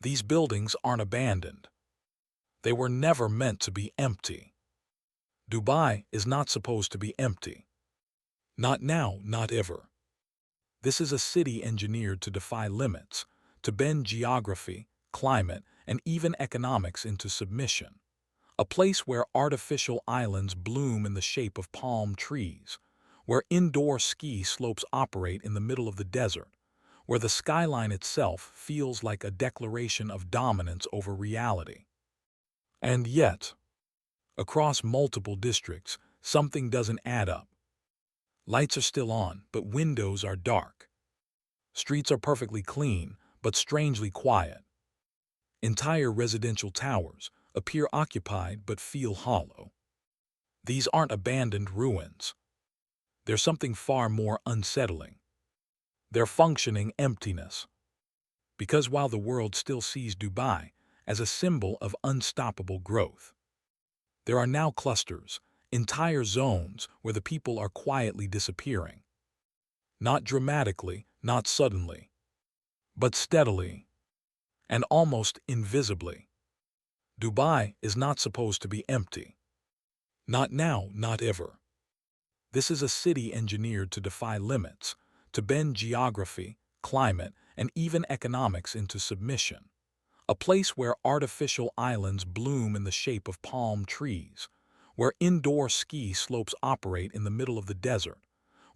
These buildings aren't abandoned. They were never meant to be empty. Dubai is not supposed to be empty. Not now, not ever. This is a city engineered to defy limits, to bend geography, climate, and even economics into submission. A place where artificial islands bloom in the shape of palm trees, where indoor ski slopes operate in the middle of the desert, where the skyline itself feels like a declaration of dominance over reality. And yet, across multiple districts, something doesn't add up. Lights are still on, but windows are dark. Streets are perfectly clean, but strangely quiet. Entire residential towers appear occupied but feel hollow. These aren't abandoned ruins. They're something far more unsettling. They're functioning emptiness. Because while the world still sees Dubai as a symbol of unstoppable growth, there are now clusters, entire zones where the people are quietly disappearing. Not dramatically, not suddenly, but steadily and almost invisibly. Dubai is not supposed to be empty. Not now, not ever. This is a city engineered to defy limits, to bend geography, climate, and even economics into submission. A place where artificial islands bloom in the shape of palm trees, where indoor ski slopes operate in the middle of the desert,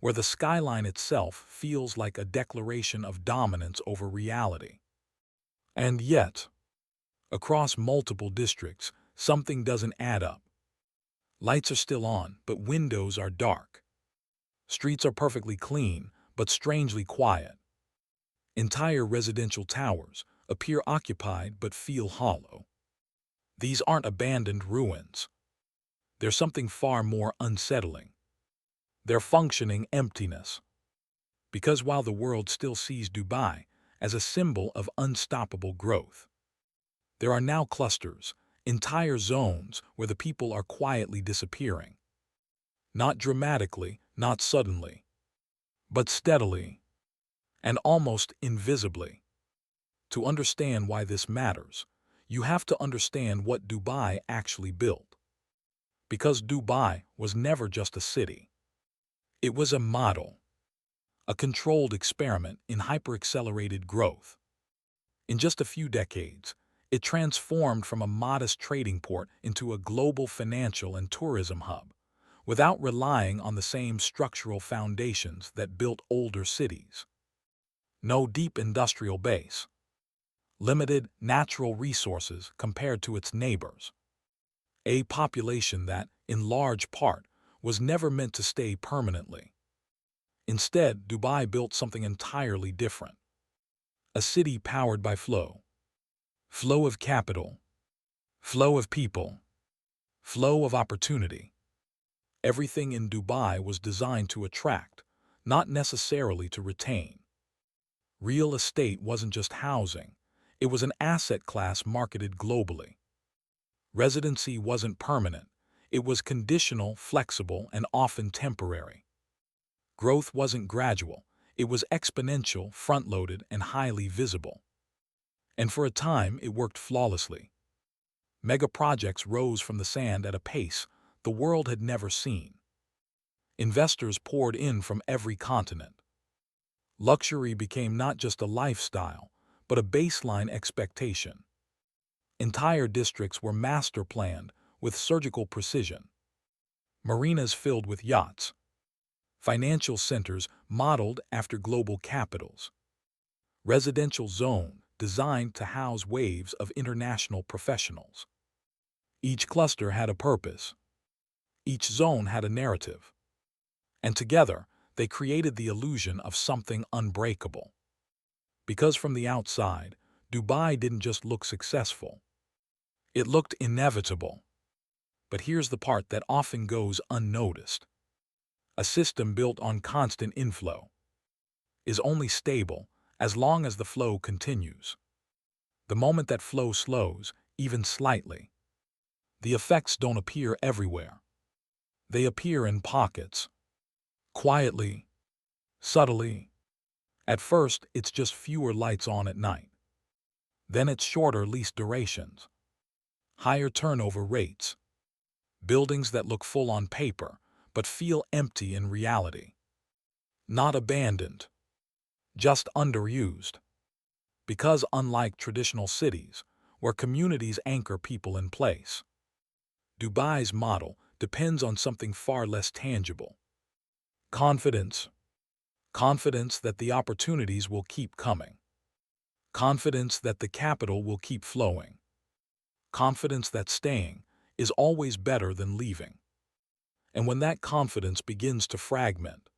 where the skyline itself feels like a declaration of dominance over reality. And yet, across multiple districts, something doesn't add up. Lights are still on, but windows are dark. Streets are perfectly clean, but strangely quiet. Entire residential towers appear occupied but feel hollow. These aren't abandoned ruins. They're something far more unsettling. They're functioning emptiness. Because while the world still sees Dubai as a symbol of unstoppable growth, there are now clusters, entire zones where the people are quietly disappearing. Not dramatically, not suddenly, but steadily and almost invisibly. To understand why this matters, you have to understand what Dubai actually built. Because Dubai was never just a city. It was a model, a controlled experiment in hyper-accelerated growth. In just a few decades, it transformed from a modest trading port into a global financial and tourism hub, without relying on the same structural foundations that built older cities. No deep industrial base. Limited natural resources compared to its neighbors. A population that, in large part, was never meant to stay permanently. Instead, Dubai built something entirely different. A city powered by flow. Flow of capital. Flow of people. Flow of opportunity. Everything in Dubai was designed to attract, not necessarily to retain. Real estate wasn't just housing. It was an asset class marketed globally. Residency wasn't permanent. It was conditional, flexible, and often temporary. Growth wasn't gradual. It was exponential, front-loaded, and highly visible. And for a time, it worked flawlessly. Mega projects rose from the sand at a pace the world had never seen. Investors poured in from every continent. Luxury became not just a lifestyle, but a baseline expectation. Entire districts were master-planned with surgical precision. Marinas filled with yachts. Financial centers modeled after global capitals. Residential zone designed to house waves of international professionals. Each cluster had a purpose. Each zone had a narrative. And together, they created the illusion of something unbreakable. Because from the outside, Dubai didn't just look successful. It looked inevitable. But here's the part that often goes unnoticed. A system built on constant inflow is only stable as long as the flow continues. The moment that flow slows, even slightly, the effects don't appear everywhere. They appear in pockets. Quietly, subtly. At first, it's just fewer lights on at night. Then it's shorter lease durations, higher turnover rates, buildings that look full on paper but feel empty in reality. Not abandoned, just underused. Because unlike traditional cities, where communities anchor people in place, Dubai's model depends on something far less tangible. Confidence. Confidence that the opportunities will keep coming. Confidence that the capital will keep flowing. Confidence that staying is always better than leaving. And when that confidence begins to fragment,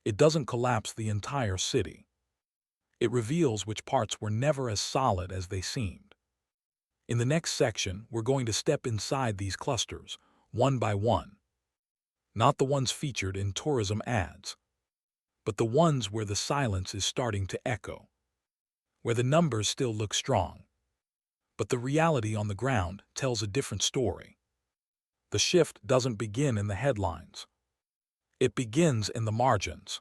it doesn't collapse the entire city. It reveals which parts were never as solid as they seemed. In the next section, we're going to step inside these clusters, one by one. Not the ones featured in tourism ads, but the ones where the silence is starting to echo, where the numbers still look strong, but the reality on the ground tells a different story. The shift doesn't begin in the headlines. It begins in the margins,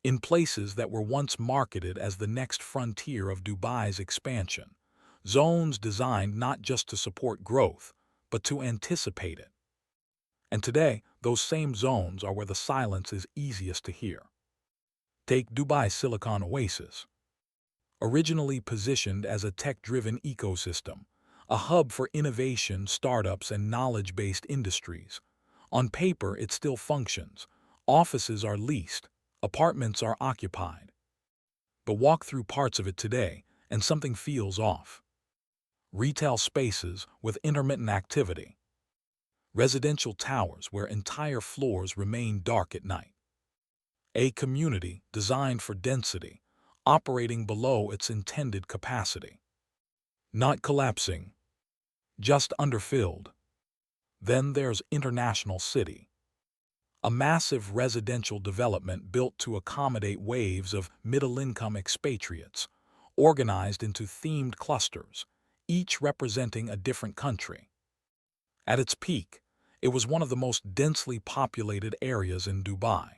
in places that were once marketed as the next frontier of Dubai's expansion, zones designed not just to support growth, but to anticipate it. And today, those same zones are where the silence is easiest to hear. Take Dubai Silicon Oasis. Originally positioned as a tech-driven ecosystem, a hub for innovation, startups, and knowledge-based industries, on paper it still functions. Offices are leased, apartments are occupied. But walk through parts of it today, and something feels off. Retail spaces with intermittent activity. Residential towers where entire floors remain dark at night. A community designed for density, operating below its intended capacity. Not collapsing, just underfilled. Then there's International City, a massive residential development built to accommodate waves of middle-income expatriates, organized into themed clusters, each representing a different country. At its peak, it was one of the most densely populated areas in Dubai.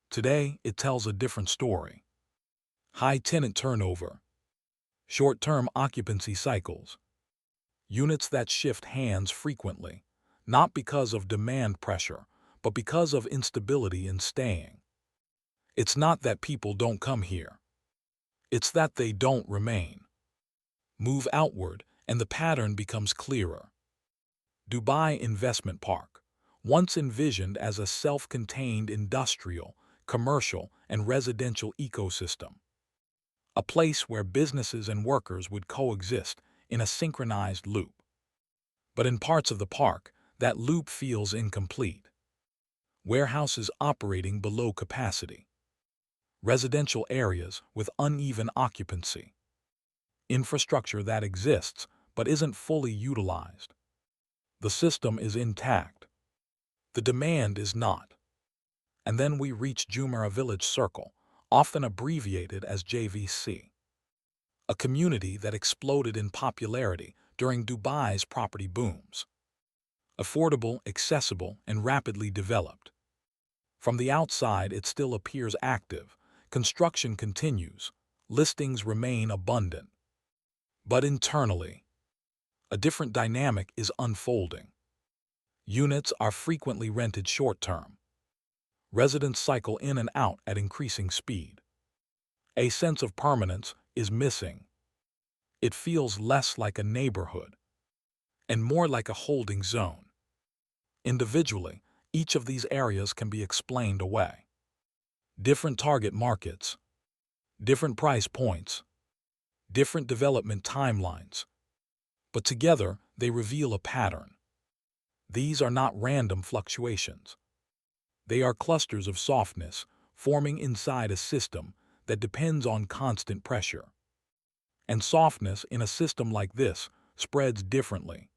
Today, it tells a different story. High tenant turnover, short-term occupancy cycles, units that shift hands frequently, not because of demand pressure, but because of instability in staying. It's not that people don't come here. It's that they don't remain. Move outward, and the pattern becomes clearer. Dubai Investment Park, once envisioned as a self-contained industrial, commercial, and residential ecosystem. A place where businesses and workers would coexist in a synchronized loop. But in parts of the park, that loop feels incomplete. Warehouses operating below capacity. Residential areas with uneven occupancy. Infrastructure that exists but isn't fully utilized. The system is intact. The demand is not. And then we reach Jumeirah Village Circle, often abbreviated as JVC. A community that exploded in popularity during Dubai's property booms. Affordable, accessible, and rapidly developed. From the outside, it still appears active. Construction continues. Listings remain abundant. But internally, a different dynamic is unfolding. Units are frequently rented short-term. Residents cycle in and out at increasing speed. A sense of permanence is missing. It feels less like a neighborhood and more like a holding zone. Individually, each of these areas can be explained away. Different target markets, different price points, different development timelines. But together, they reveal a pattern. These are not random fluctuations. They are clusters of softness forming inside a system that depends on constant pressure. And softness in a system like this spreads differently.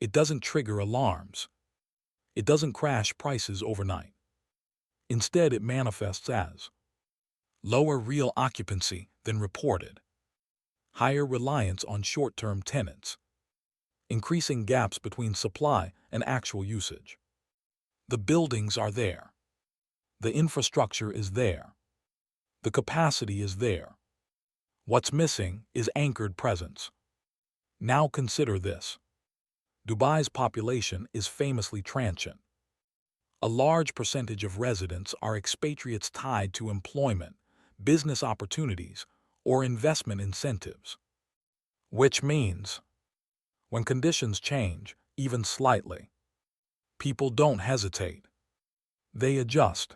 It doesn't trigger alarms. It doesn't crash prices overnight. Instead, it manifests as lower real occupancy than reported, higher reliance on short-term tenants, increasing gaps between supply and actual usage. The buildings are there. The infrastructure is there. The capacity is there. What's missing is anchored presence. Now consider this. Dubai's population is famously transient. A large percentage of residents are expatriates tied to employment, business opportunities, or investment incentives. Which means, when conditions change, even slightly, people don't hesitate. They adjust.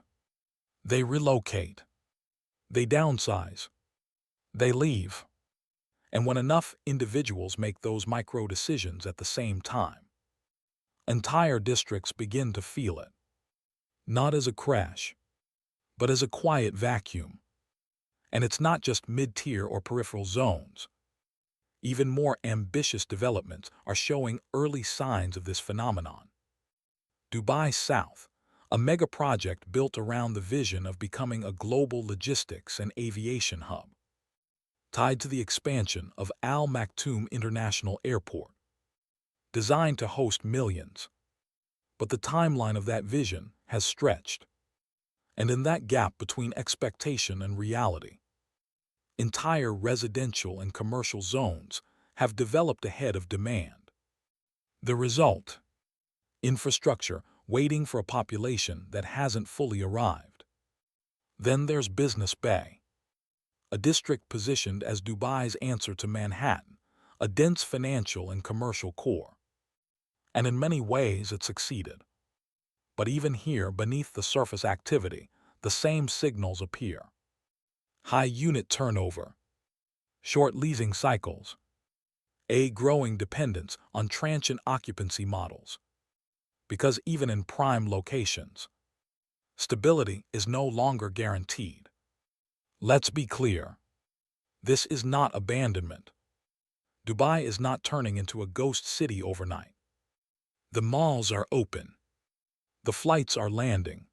They relocate. They downsize. They leave. And when enough individuals make those micro decisions at the same time, entire districts begin to feel it. Not as a crash, but as a quiet vacuum. And it's not just mid-tier or peripheral zones. Even more ambitious developments are showing early signs of this phenomenon. Dubai South, a mega project built around the vision of becoming a global logistics and aviation hub, tied to the expansion of Al Maktoum International Airport, designed to host millions. But the timeline of that vision has stretched. And in that gap between expectation and reality, entire residential and commercial zones have developed ahead of demand. The result? Infrastructure waiting for a population that hasn't fully arrived. Then there's Business Bay, a district positioned as Dubai's answer to Manhattan, a dense financial and commercial core. And in many ways it succeeded. But even here, beneath the surface activity, the same signals appear. High unit turnover, short leasing cycles, a growing dependence on transient occupancy models. Because even in prime locations, stability is no longer guaranteed. Let's be clear. This is not abandonment. Dubai is not turning into a ghost city overnight. The malls are open. The flights are landing.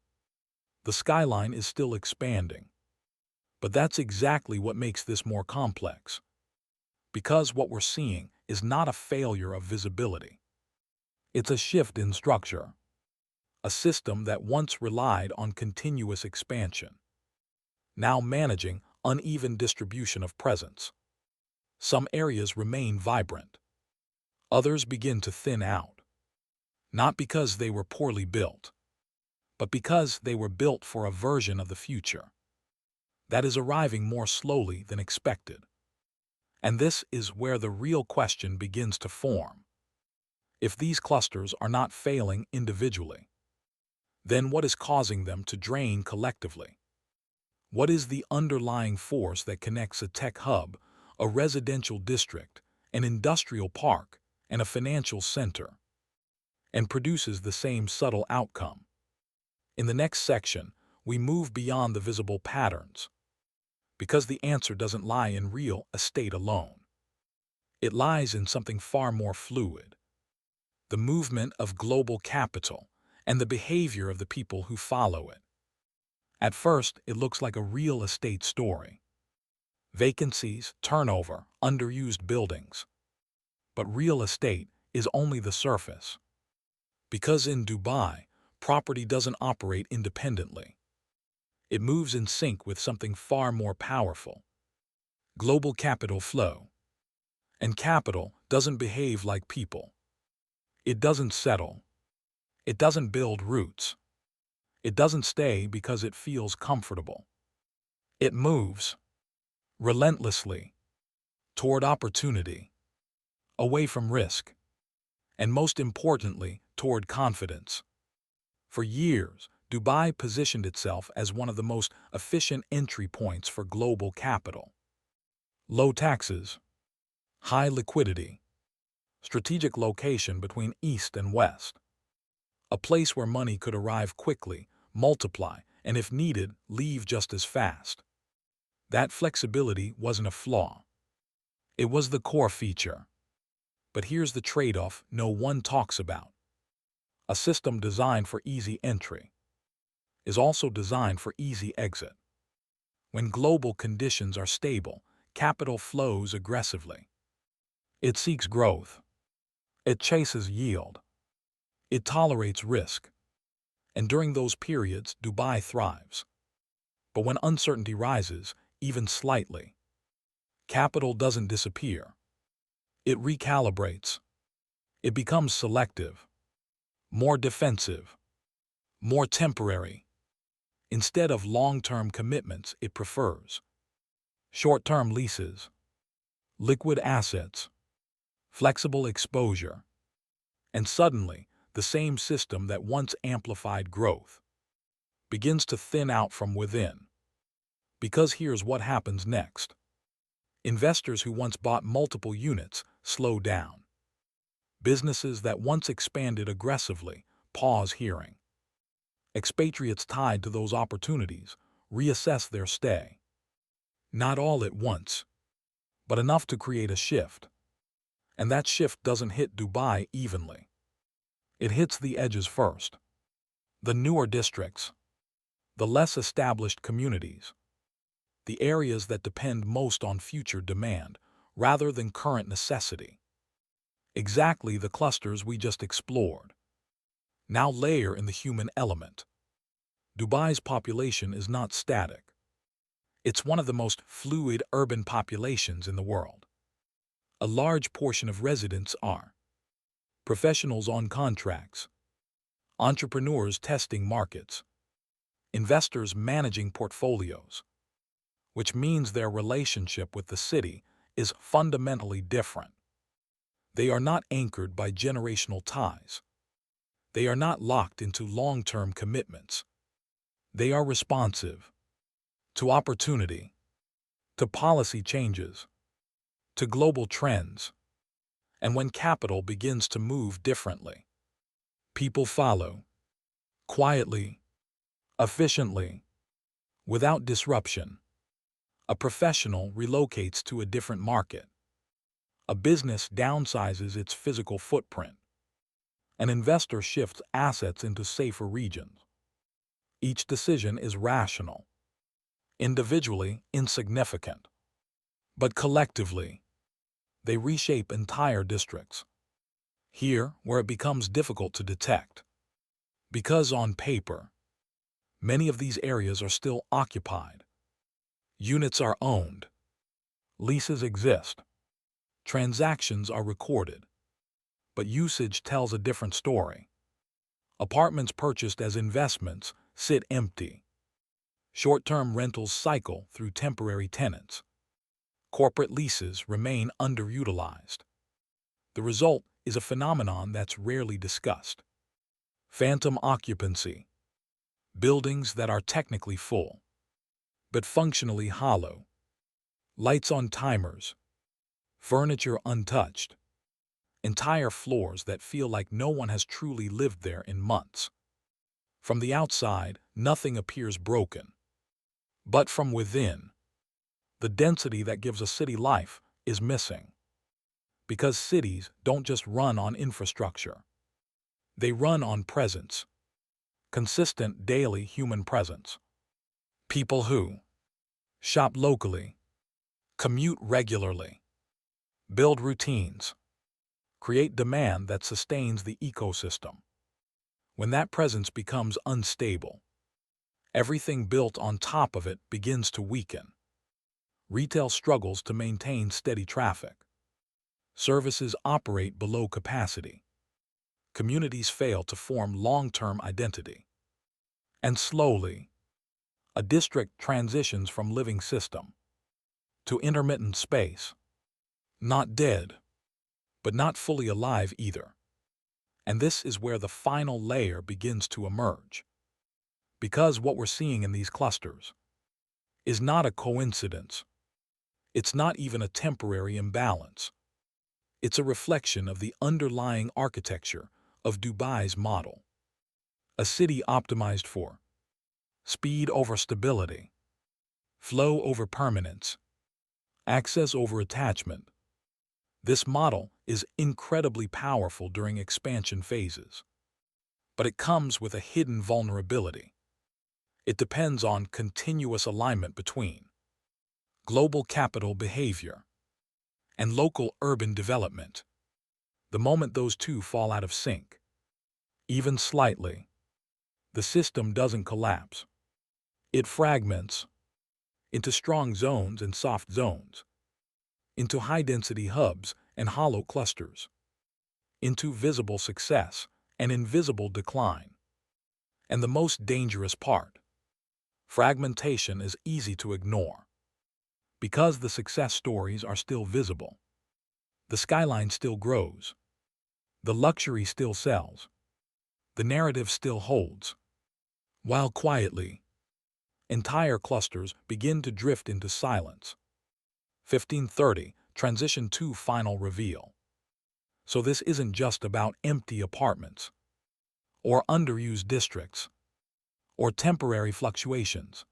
The skyline is still expanding. But that's exactly what makes this more complex. Because what we're seeing is not a failure of visibility. It's a shift in structure. A system that once relied on continuous expansion, now managing uneven distribution of presence. Some areas remain vibrant. Others begin to thin out. Not because they were poorly built, but because they were built for a version of the future that is arriving more slowly than expected. And this is where the real question begins to form. If these clusters are not failing individually, then what is causing them to drain collectively? What is the underlying force that connects a tech hub, a residential district, an industrial park, and a financial center, and produces the same subtle outcome? In the next section, we move beyond the visible patterns, because the answer doesn't lie in real estate alone. It lies in something far more fluid: the movement of global capital and the behavior of the people who follow it. At first, it looks like a real estate story. Vacancies, turnover, underused buildings. But real estate is only the surface. Because in Dubai, property doesn't operate independently. It moves in sync with something far more powerful: global capital flow. And capital doesn't behave like people. It doesn't settle. It doesn't build roots. It doesn't stay because it feels comfortable. It moves relentlessly toward opportunity, away from risk, and most importantly, toward confidence. For years, Dubai positioned itself as one of the most efficient entry points for global capital. Low taxes, high liquidity, strategic location between East and West. A place where money could arrive quickly, multiply, and if needed, leave just as fast. That flexibility wasn't a flaw. It was the core feature. But here's the trade-off no one talks about. A system designed for easy entry is also designed for easy exit. When global conditions are stable, capital flows aggressively. It seeks growth. It chases yield. It tolerates risk. And during those periods, Dubai thrives. But when uncertainty rises, even slightly, Capital doesn't disappear. It recalibrates. It becomes selective, more defensive, more temporary. Instead of long-term commitments, it prefers short-term leases, liquid assets, flexible exposure. And suddenly, the same system that once amplified growth begins to thin out from within. Because here's what happens next. Investors who once bought multiple units slow down. Businesses that once expanded aggressively pause hearing. Expatriates tied to those opportunities reassess their stay. Not all at once, but enough to create a shift. And that shift doesn't hit Dubai evenly. It hits the edges first. The newer districts, the less established communities, the areas that depend most on future demand rather than current necessity. Exactly the clusters we just explored. Now layer in the human element. Dubai's population is not static. It's one of the most fluid urban populations in the world. A large portion of residents are professionals on contracts, entrepreneurs testing markets, investors managing portfolios, which means their relationship with the city is fundamentally different. They are not anchored by generational ties. They are not locked into long-term commitments. They are responsive to opportunity, to policy changes, to global trends. And when capital begins to move differently, people follow, quietly, efficiently, without disruption. A professional relocates to a different market. A business downsizes its physical footprint. An investor shifts assets into safer regions. Each decision is rational, individually insignificant, but collectively, they reshape entire districts. Here, where it becomes difficult to detect, because on paper, many of these areas are still occupied. Units are owned. Leases exist. Transactions are recorded. But usage tells a different story. Apartments purchased as investments sit empty. Short-term rentals cycle through temporary tenants. Corporate leases remain underutilized. The result is a phenomenon that's rarely discussed. Phantom occupancy. Buildings that are technically full, but functionally hollow. Lights on timers. Furniture untouched. Entire floors that feel like no one has truly lived there in months. From the outside, nothing appears broken. But from within, the density that gives a city life is missing. Because cities don't just run on infrastructure. They run on presence. Consistent daily human presence. People who shop locally, commute regularly, build routines, create demand that sustains the ecosystem. When that presence becomes unstable, everything built on top of it begins to weaken. Retail struggles to maintain steady traffic. Services operate below capacity. Communities fail to form long-term identity. And slowly, a district transitions from living system to intermittent space. Not dead, but not fully alive either. And this is where the final layer begins to emerge. Because what we're seeing in these clusters is not a coincidence. It's not even a temporary imbalance. It's a reflection of the underlying architecture of Dubai's model. A city optimized for speed over stability, flow over permanence, access over attachment. This model is incredibly powerful during expansion phases. But it comes with a hidden vulnerability. It depends on continuous alignment between global capital behavior and local urban development. The moment those two fall out of sync, even slightly, the system doesn't collapse. It fragments into strong zones and soft zones. into high-density hubs and hollow clusters, into visible success and invisible decline. And the most dangerous part, fragmentation is easy to ignore. Because the success stories are still visible, the skyline still grows, the luxury still sells, the narrative still holds, while quietly, entire clusters begin to drift into silence. 1530, transition to final reveal. So this isn't just about empty apartments, or underused districts, or temporary fluctuations.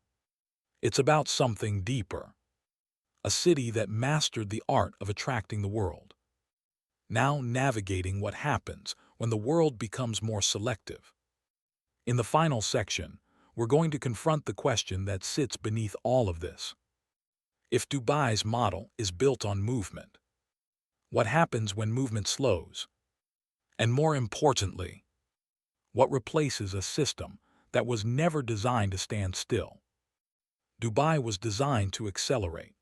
It's about something deeper. A city that mastered the art of attracting the world, now navigating what happens when the world becomes more selective. In the final section, we're going to confront the question that sits beneath all of this. If Dubai's model is built on movement, what happens when movement slows? And more importantly, what replaces a system that was never designed to stand still? Dubai was designed to accelerate.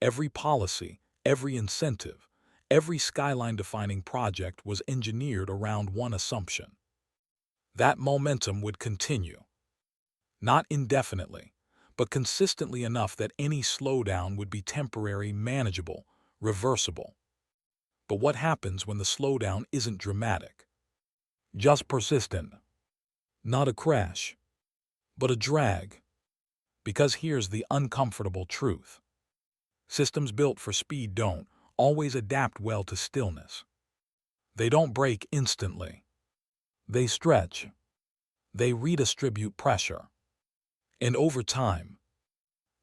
Every policy, every incentive, every skyline-defining project was engineered around one assumption: that momentum would continue. Not indefinitely, but consistently enough that any slowdown would be temporary, manageable, reversible. But what happens when the slowdown isn't dramatic? Just persistent. Not a crash, but a drag. Because here's the uncomfortable truth. Systems built for speed don't always adapt well to stillness. They don't break instantly. They stretch. They redistribute pressure. And over time,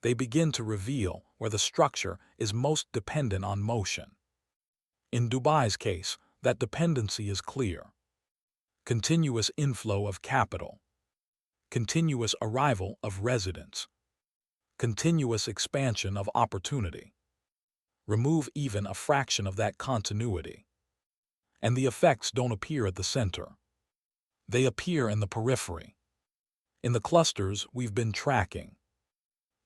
they begin to reveal where the structure is most dependent on motion. In Dubai's case, that dependency is clear. Continuous inflow of capital, continuous arrival of residents, continuous expansion of opportunity. Remove even a fraction of that continuity, and the effects don't appear at the center. They appear in the periphery, in the clusters we've been tracking.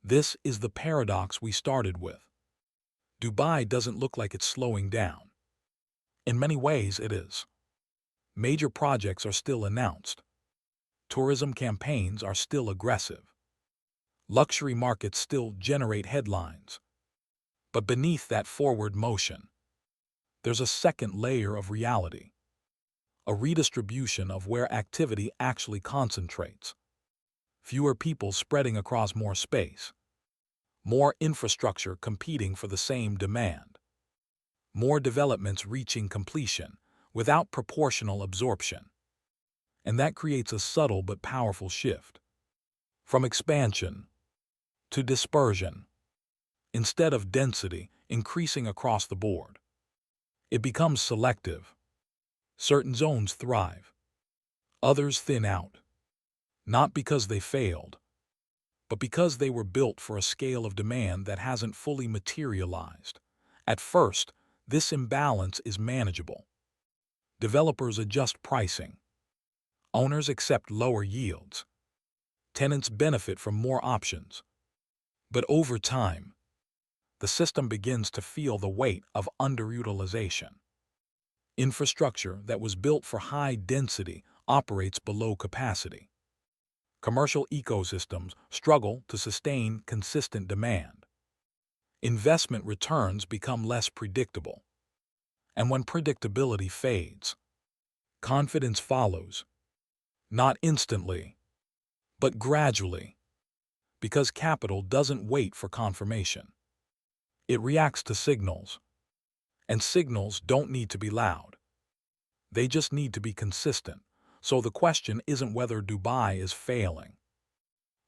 This is the paradox we started with. Dubai doesn't look like it's slowing down. In many ways, it is. Major projects are still announced. Tourism campaigns are still aggressive. Luxury markets still generate headlines. But beneath that forward motion, there's a second layer of reality. A redistribution of where activity actually concentrates. Fewer people spreading across more space. More infrastructure competing for the same demand. More developments reaching completion without proportional absorption. And that creates a subtle but powerful shift. From expansion to dispersion. Instead of density increasing across the board, it becomes selective. Certain zones thrive. Others thin out. Not because they failed, but because they were built for a scale of demand that hasn't fully materialized. At first, this imbalance is manageable. Developers adjust pricing. Owners accept lower yields. Tenants benefit from more options. But over time, the system begins to feel the weight of underutilization. Infrastructure that was built for high density operates below capacity. Commercial ecosystems struggle to sustain consistent demand. Investment returns become less predictable. And when predictability fades, confidence follows. Not instantly, but gradually. Because capital doesn't wait for confirmation. It reacts to signals. And signals don't need to be loud. They just need to be consistent. So the question isn't whether Dubai is failing.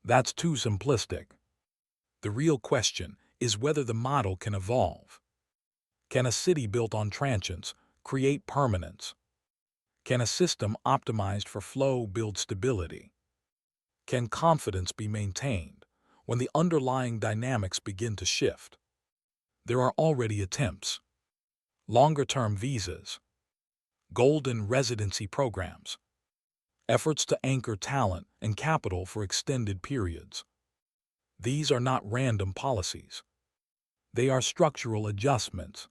That's too simplistic. The real question is whether the model can evolve. Can a city built on transients create permanence? Can a system optimized for flow build stability? Can confidence be maintained when the underlying dynamics begin to shift? There are already attempts. Longer-term visas, golden residency programs, efforts to anchor talent and capital for extended periods. These are not random policies. They are structural adjustments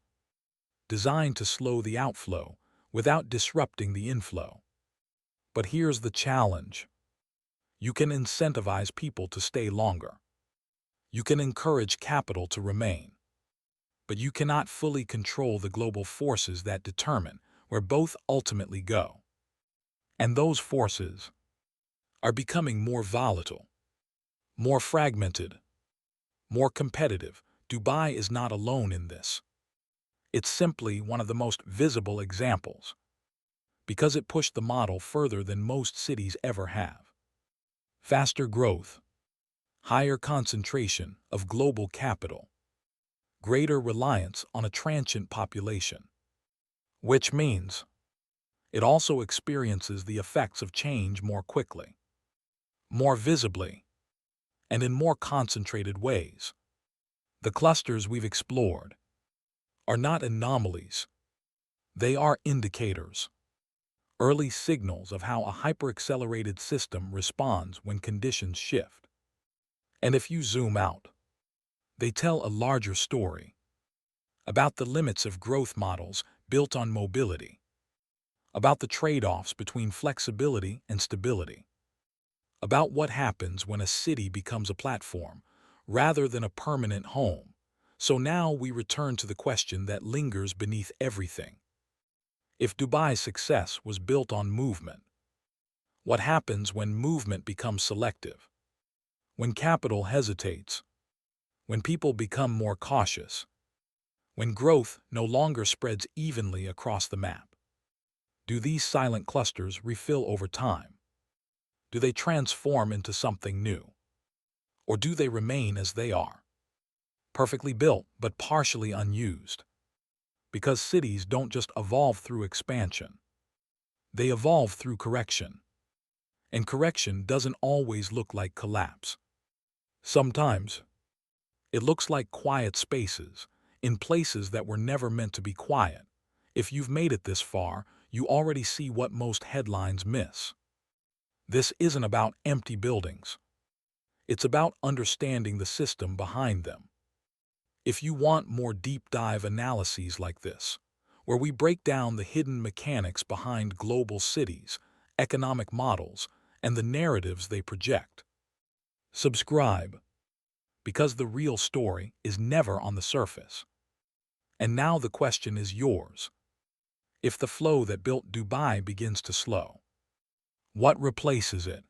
designed to slow the outflow without disrupting the inflow. But here's the challenge. You can incentivize people to stay longer. You can encourage capital to remain. But you cannot fully control the global forces that determine where both ultimately go. And those forces are becoming more volatile, more fragmented, more competitive. Dubai is not alone in this. It's simply one of the most visible examples, because it pushed the model further than most cities ever have. Faster growth, higher concentration of global capital, greater reliance on a transient population, which means it also experiences the effects of change more quickly, more visibly, and in more concentrated ways. The clusters we've explored are not anomalies. They are indicators, early signals of how a hyper-accelerated system responds when conditions shift. And if you zoom out, they tell a larger story about the limits of growth models built on mobility, about the trade-offs between flexibility and stability, about what happens when a city becomes a platform rather than a permanent home. So now we return to the question that lingers beneath everything. If Dubai's success was built on movement, what happens when movement becomes selective? When capital hesitates? When people become more cautious? When growth no longer spreads evenly across the map? Do these silent clusters refill over time? Do they transform into something new? Or do they remain as they are, perfectly built but partially unused? Because cities don't just evolve through expansion. They evolve through correction. And correction doesn't always look like collapse. Sometimes, it looks like quiet spaces, in places that were never meant to be quiet. If you've made it this far, you already see what most headlines miss. This isn't about empty buildings. It's about understanding the system behind them. If you want more deep dive analyses like this, where we break down the hidden mechanics behind global cities, economic models, and the narratives they project, subscribe, because the real story is never on the surface. And now the question is yours. If the flow that built Dubai begins to slow, what replaces it?